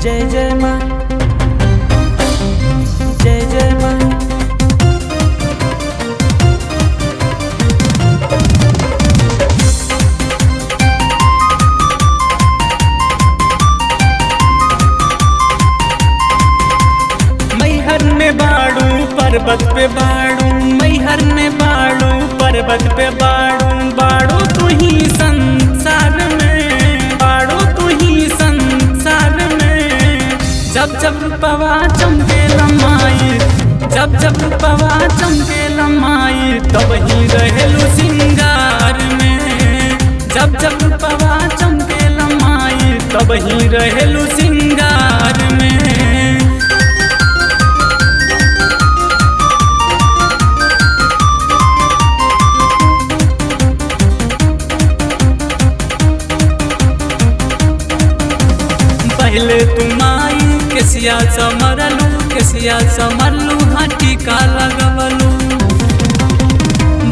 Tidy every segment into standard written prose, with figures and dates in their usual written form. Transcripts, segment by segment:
जय जय माँ, जय जय माँ। मैहर में बाड़ू पर्वत पे बाड़ू, मैहर में बाड़ू पर्वत पे बाड़ू, बाड़ू तू ही संसार में, बाड़ू तू ही संसार में। जब जब रूपवा चमके लमाई, जब जब रूपवा चमके लमाई, तब ही रहेलू सिंगार में। जब जब रूपवा चमके लमाई, तब ही रहेलू सिंगार में। पहले तुम आई केसिया समरलू, केसिया समरलू हाँ टीका लगवलू।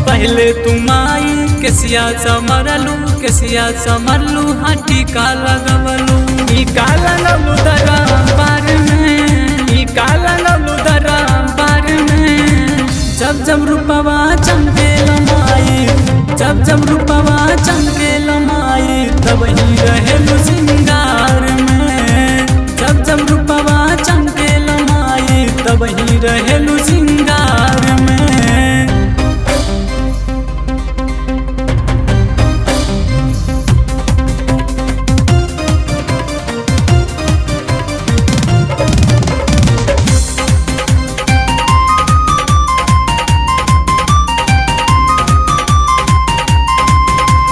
पहले तुम आई केसिया समरलू, केसिया समरलू हाँ टीका लगवलू। टीका लगवलू दरबार में, टीका लगवलू दरबार में। जब जब रूपवा चमके लमाई, जब जब रूपवा चमके लमाई, तब ही रहेलू सिंगार में। जब जब रूपवा चमके लमाई, तब ही रहेलू सिंगार में।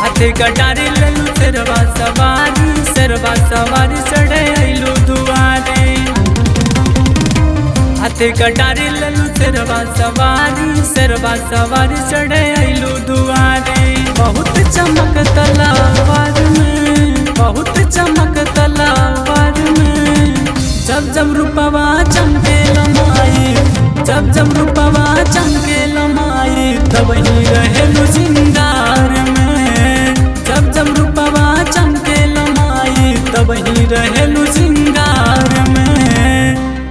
हाथे कटारी लेलू शेरवा सवारी, शेरवा सवारी चढ़े अइलू दुआरे। हाथे कटारी लेलू शेरवा सवारी, शेरवा सवारी चढ़े अइलू दुआरे। बहुत चमक तलवार में, बहुत चमक तलवार में। जब जब रूपवा चमके लमाई, जब जब रूपवा चमके लमाई, तब ही रहेलू